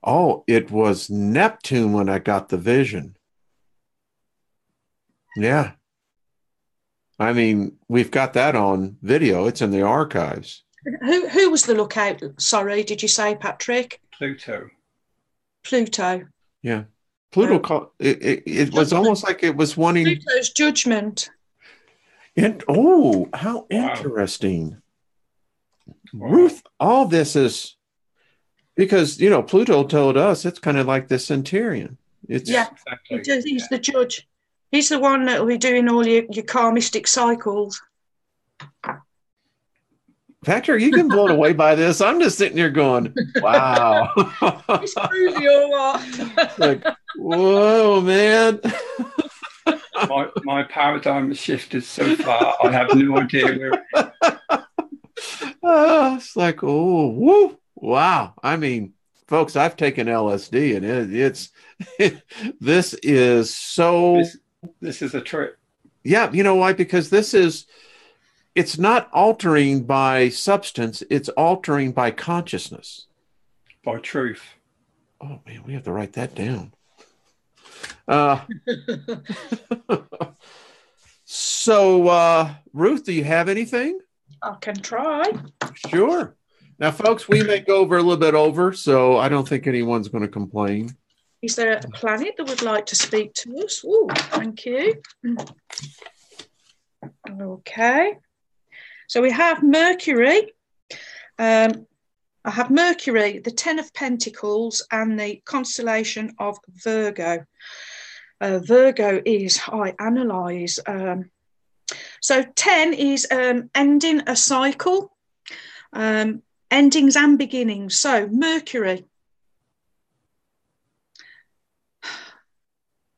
Oh, it was Neptune when I got the vision. Yeah. I mean, we've got that on video. It's in the archives. Who was the lookout? Sorry, did you say, Patrick? Pluto. Yeah. Pluto, it was almost like it was wanting... Pluto's judgment. And, oh, how interesting. Wow. Ruth, all this is... Because, you know, Pluto told us it's kind of like the Centurion. It's, yeah, exactly. He's the judge. He's the one that will be doing all your karmistic cycles. Patrick, you get blown away by this. I'm just sitting here going, wow. It's crazy or what? Like, whoa, man. my paradigm has shifted so far, I have no idea where. It's like, oh, woo, wow. I mean, folks, I've taken LSD, and it's this is so... This is a trip. Yeah, you know why? Because it's not altering by substance, it's altering by consciousness. By truth. Oh, man, we have to write that down. So, Ruth, do you have anything? I can try. Sure. Now, folks, we may go over a little bit over, so I don't think anyone's going to complain. Is there a planet that would like to speak to us? Oh, thank you. Okay. So we have Mercury. I have Mercury, the 10 of Pentacles, and the constellation of Virgo. Virgo is, I analyse. So 10 is ending a cycle. endings and beginnings. So Mercury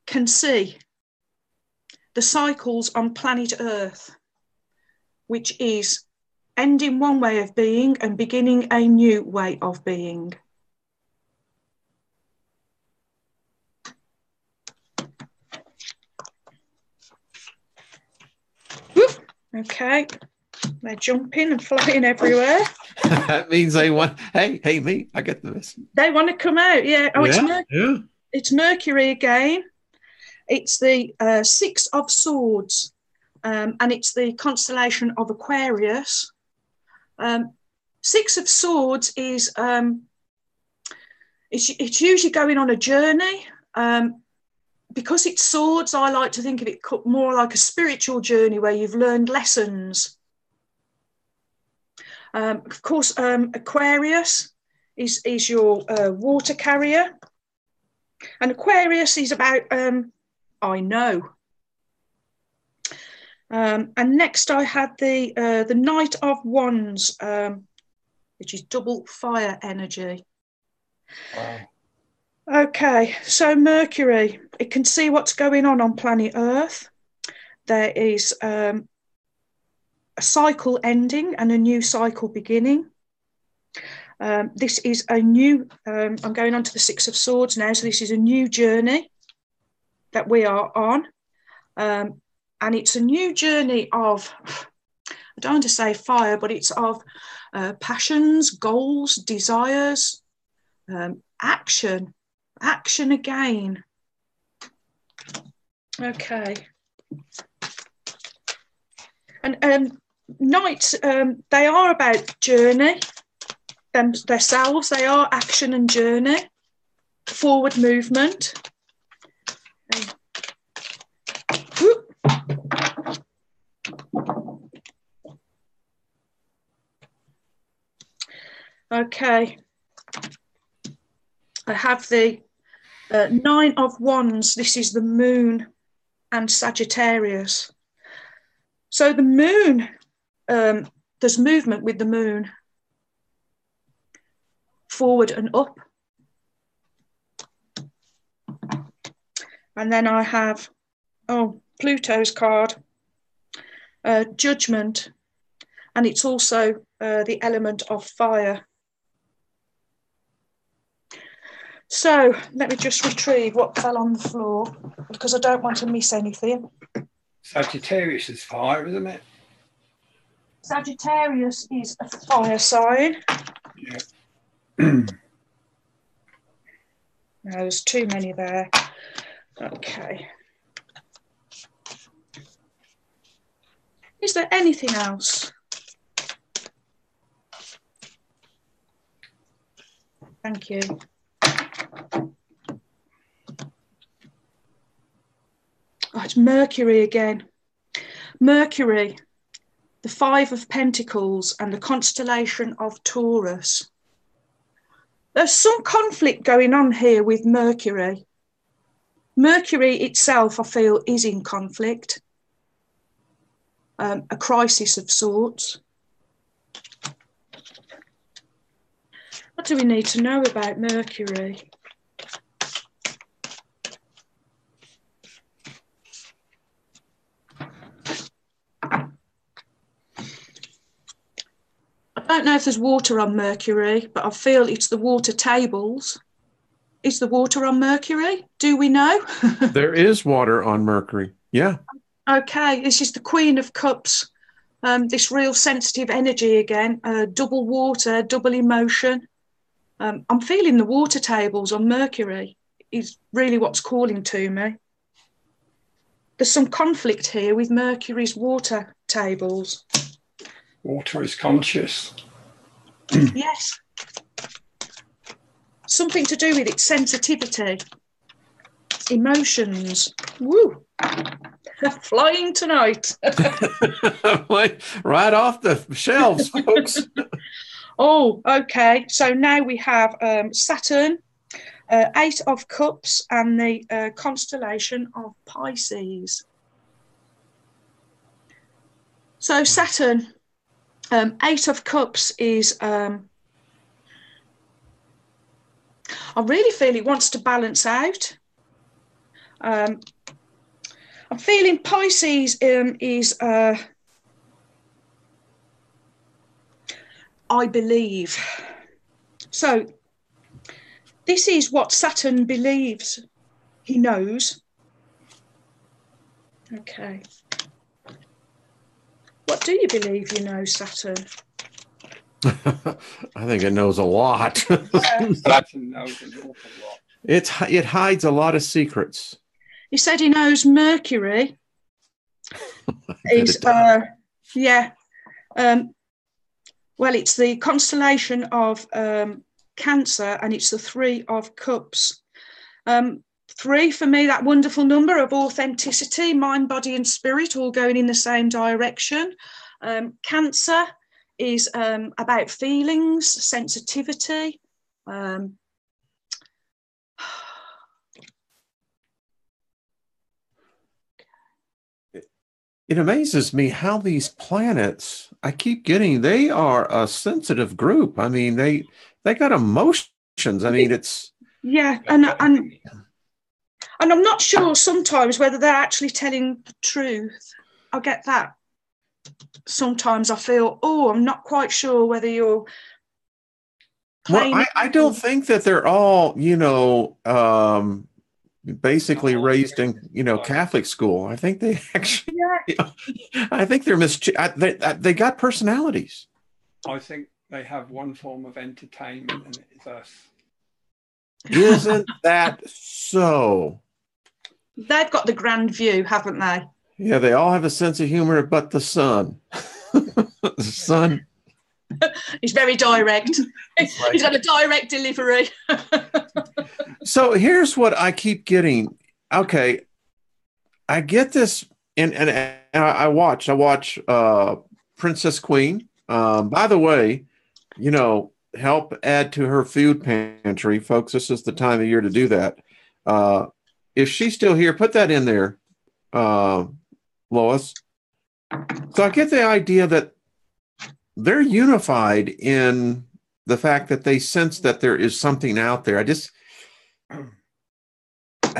can see the cycles on planet Earth, which is ending one way of being and beginning a new way of being. Whoop. Okay, they're jumping and flying everywhere. That means they want, hey, me, I get this. They want to come out, yeah. Oh, yeah, it's Mercury again. It's the Six of Swords, and it's the constellation of Aquarius. Six of Swords is it's usually going on a journey. Because it's swords, I like to think of it more like a spiritual journey where you've learned lessons. Of course, Aquarius is your water carrier. And Aquarius is about I know. And next I had the Knight of Wands, which is double fire energy. Wow. Okay, so Mercury, it can see what's going on planet Earth. There is a cycle ending and a new cycle beginning. This is a new, I'm going on to the Six of Swords now, so this is a new journey that we are on. And it's a new journey of, I don't want to say fire, but it's of passions, goals, desires, action again. Okay. And knights, they are about journey themselves. They are action and journey, forward movement. Okay. I have the Nine of Wands. This is the Moon and Sagittarius. So the Moon, there's movement with the Moon, forward and up. And then I have, Pluto's card, Judgment, and it's also the element of fire. So let me just retrieve what fell on the floor because I don't want to miss anything. Sagittarius is fire, isn't it? Sagittarius is a fire sign. Yeah. No, there's too many there. Okay. Is there anything else? Thank you. Oh, it's Mercury again. Mercury, the Five of Pentacles and the constellation of Taurus. There's some conflict going on here with Mercury. Mercury itself, I feel, is in conflict. A crisis of sorts. What do we need to know about Mercury? I don't know if there's water on Mercury, but I feel it's the water tables. Is the water on Mercury? Do we know? There is water on Mercury. Yeah. Okay, this is the Queen of Cups. This real sensitive energy again. Double water, double emotion. I'm feeling the water tables on Mercury is really what's calling to me. There's some conflict here with Mercury's water tables. Water is conscious. Yes. Something to do with its sensitivity, emotions. Woo! Flying tonight. Right off the shelves, folks. Oh, okay. So now we have Saturn, Eight of Cups, and the constellation of Pisces. So Saturn, Eight of Cups is I really feel it wants to balance out. I'm feeling Pisces is, I believe. So this is what Saturn believes he knows. Okay. What do you believe you know, Saturn? I think it knows a lot. Saturn knows an awful lot. It hides a lot of secrets. He said he knows Mercury. Is yeah. Well, it's the constellation of Cancer, and it's the 3 of Cups. 3 for me, that wonderful number of authenticity, mind, body, and spirit, all going in the same direction. Cancer is about feelings, sensitivity. It amazes me how these planets, I keep getting, they are a sensitive group. I mean, they got emotions. I mean, it's... Yeah, and I'm not sure sometimes whether they're actually telling the truth. I get that. Sometimes I feel, I'm not quite sure whether you're playing. Well, I don't think that they're all, basically raised in, Catholic school. I think they actually, I think they're they got personalities. I think they have one form of entertainment, and it's us. Isn't that so? They've got the grand view, haven't they? Yeah, they all have a sense of humor, but the sun. The sun. He's very direct. He's got a direct delivery. So here's what I keep getting. Okay, I get this, and I watch Princess Queen. By the way, help add to her food pantry, folks. This is the time of year to do that. If she's still here, put that in there, Lois. So I get the idea that they're unified in the fact that they sense that there is something out there. I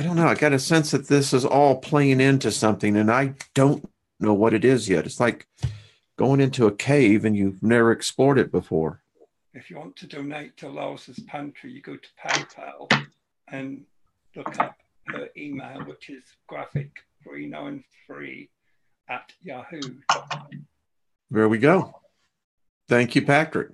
don't know. I got a sense that this is all playing into something, and I don't know what it is yet. It's like going into a cave and you've never explored it before. If you want to donate to Lois's pantry, you go to PayPal and look up her email, which is graphic393@yahoo.com. There we go. Thank you, Patrick.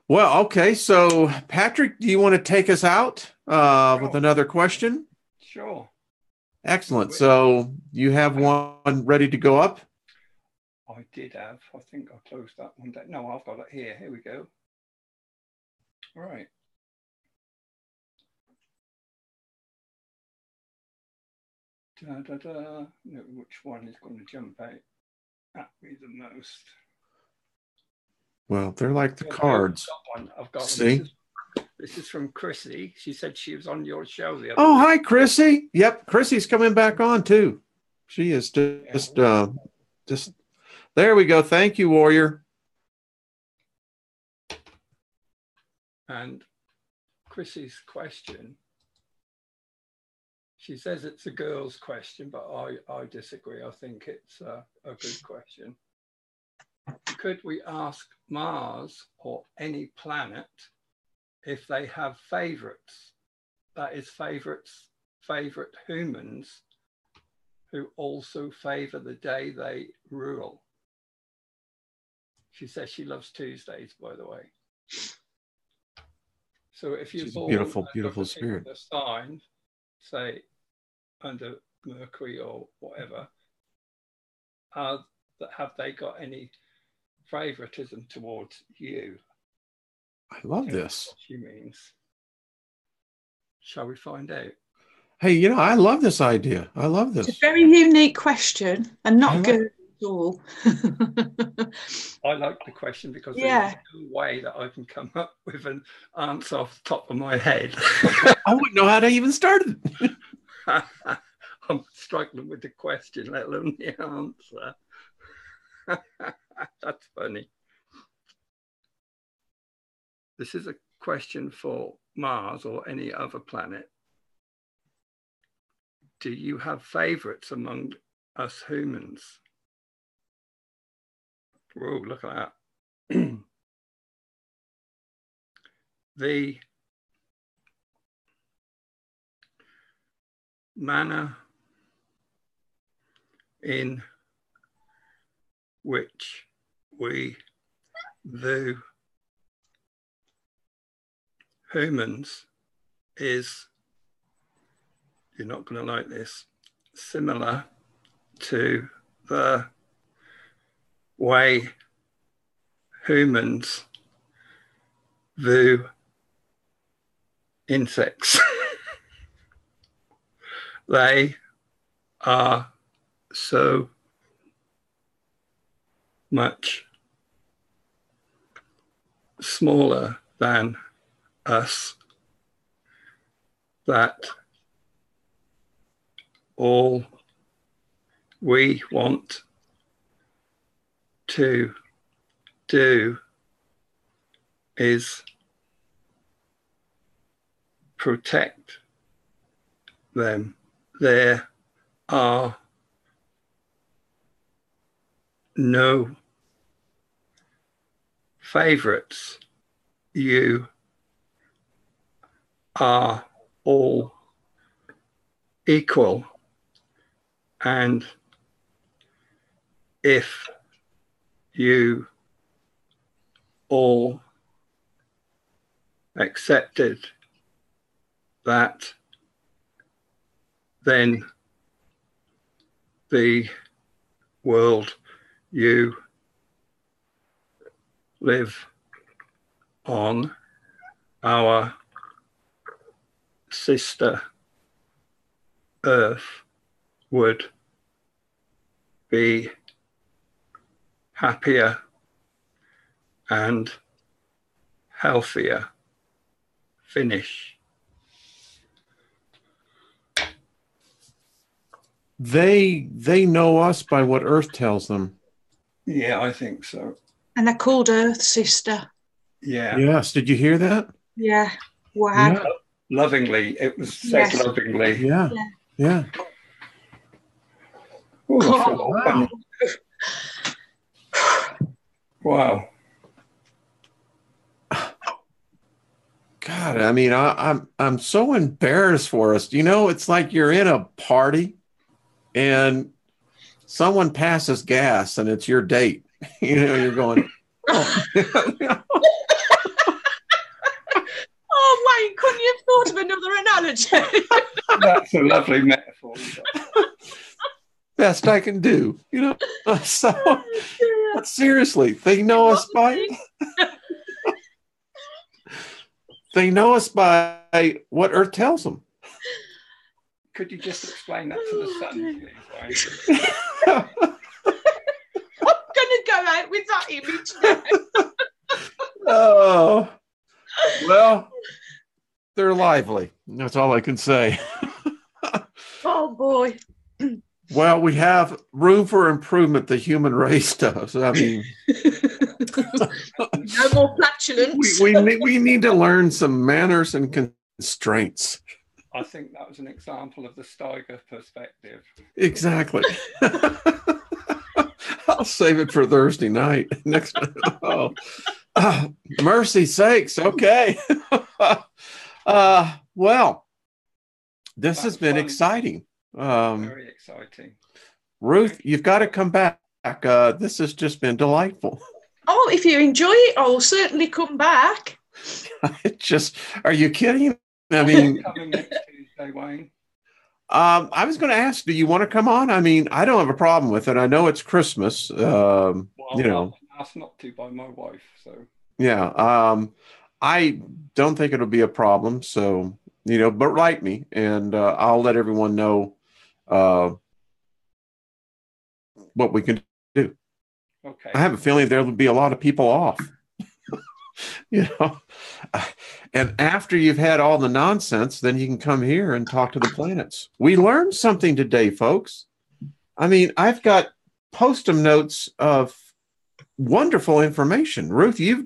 Well, okay. So, Patrick, do you want to take us out with another question? Sure. Excellent. So, you have one ready to go up? I did have. I think I closed that one down. No, I've got it here. Here we go. All right. No, which one is going to jump out at me the most? Well, they're like the cards. I've got See? This is from Chrissy. She said she was on your show the other Oh, week. hi, Chrissy. Yep, Chrissy's coming back on too. She is just there we go. Thank you, Warrior. And Chrissy's question, she says it's a girl's question, but I disagree. I think it's a good question. Could we ask Mars or any planet if they have favorites? That is, favorite humans who also favor the day they rule. She says she loves Tuesdays, by the way. So if you're born beautiful spirit, a sign, say under Mercury or whatever, have they got any favoritism towards you? I love this. What she means. Shall we find out? Hey, I love this idea. I love this. It's a very unique question and not good at all. I like the question because there's no way that I can come up with an answer off the top of my head. I wouldn't know how to even start it. I'm struggling with the question, let alone the answer. That's funny. This is a question for Mars or any other planet. Do you have favorites among us humans? Whoa, look at that. The manner in which we view humans is, you're not going to like this, similar to the way humans view insects. They are so much smaller than us that all we want to do is protect them. There are no favorites. You are all equal. And if you all accepted that, then the world you live on, our sister Earth, would be happier and healthier. Finish. They know us by what Earth tells them. Yeah, I think so. And they're called Earth Sister. Yeah. Yes. Did you hear that? Yeah. Wow. Yeah. Lovingly. It was said Yes. lovingly. Yeah. Yeah. Ooh, Oh, wow. God, I mean, I'm so embarrassed for us. You know, it's like you're in a party and someone passes gas and it's your date. You know, you're going, oh. Oh, Wayne, couldn't you have thought of another analogy? That's a lovely metaphor. Best I can do, you know. So, but seriously, they know us by they know us by what Earth tells them. Could you just explain that to the sun, please? I'm going to go out with that image now. Oh, well, they're lively. That's all I can say. Oh, boy. Well, we have room for improvement, the human race does. I mean, no more flatulence. we need to learn some manners and constraints. I think that was an example of the Steiger perspective. Exactly. I'll save it for Thursday night. Next time. Oh. Mercy sakes. Okay. Well, this has been exciting. Very exciting. Ruth, you've got to come back. This has just been delightful. Oh, if you enjoy it, I'll certainly come back. Are you kidding? I mean, coming next Tuesday, Wayne. I was going to ask, do you want to come on? I mean, I don't have a problem with it. I know it's Christmas. Well, you know, asked not to by my wife. So yeah, I don't think it'll be a problem. So, you know, but write me and I'll let everyone know what we can do. Okay. I have a feeling there will be a lot of people off. You know, and after you've had all the nonsense, then you can come here and talk to the planets. We learned something today, folks. I mean, I've got post-it notes of wonderful information. Ruth, you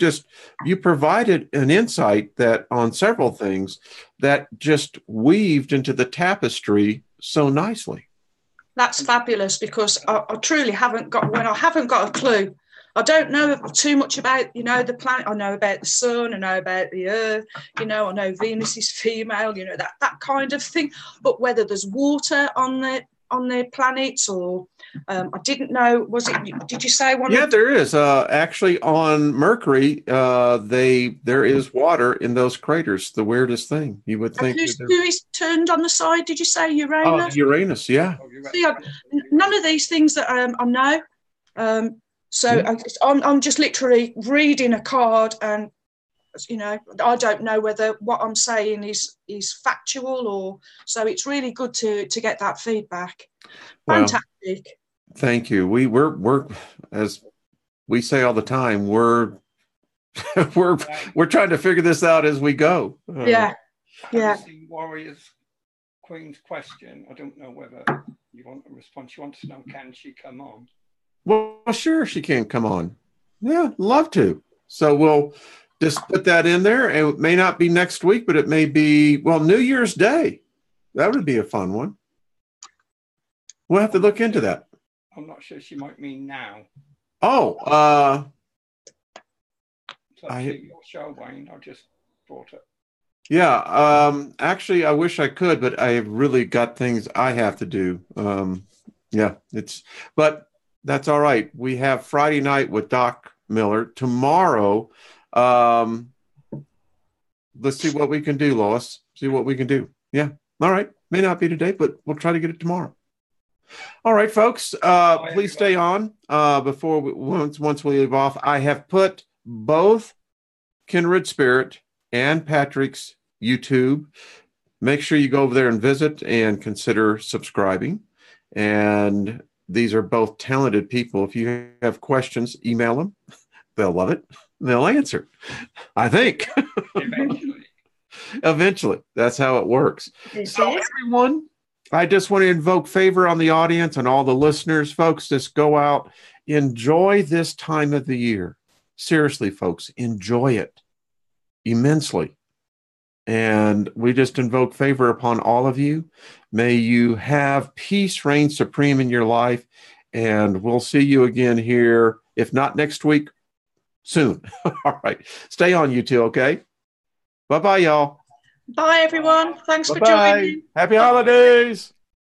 provided an insight that on several things that just weaved into the tapestry so nicely. That's fabulous, because I truly haven't got a clue. I don't know too much about, the planet. I know about the sun, I know about the earth, I know Venus is female, that kind of thing. But whether there's water on the planets, or I didn't know, did you say one? Yeah, there is. Actually, on Mercury, there is water in those craters. The weirdest thing. You would think. Who is turned on the side? Did you say Uranus? Uranus, yeah. See, none of these things that I know. So I'm just literally reading a card, and I don't know whether what I'm saying is factual, or so. It's really good to get that feedback. Fantastic. Well, thank you. We're as we say all the time, we're trying to figure this out as we go. Yeah. Have you seen Warriors Queen's question? I don't know whether you want a response. She wants to know, can she come on? Well, sure, she can come on. Yeah, love to. So we'll just put that in there. It may not be next week, but it may be, New Year's Day. That would be a fun one. We'll have to look into that. I'm not sure. She might mean now. Oh, your show, Wayne. I just brought it. Yeah. Actually, I wish I could, but I have really got things I have to do. But that's all right. We have Friday night with Doc Miller. Tomorrow, let's see what we can do, Lois. See what we can do. Yeah. All right. May not be today, but we'll try to get it tomorrow. All right, folks. Please stay on once we leave off. I have put both Kindred Spirit and Patrick's YouTube. Make sure you go over there and visit and consider subscribing. And these are both talented people. If you have questions, email them. They'll love it. They'll answer, I think. Eventually. That's how it works. So everyone, I just want to invoke favor on the audience and all the listeners. Folks, just go out. Enjoy this time of the year. Seriously, folks, enjoy it immensely. And we just invoke favor upon all of you. May you have peace reign supreme in your life. And we'll see you again here, if not next week, soon. All right. Stay on, you two, okay? Bye-bye, y'all. Bye, everyone. Thanks for joining. Happy holidays.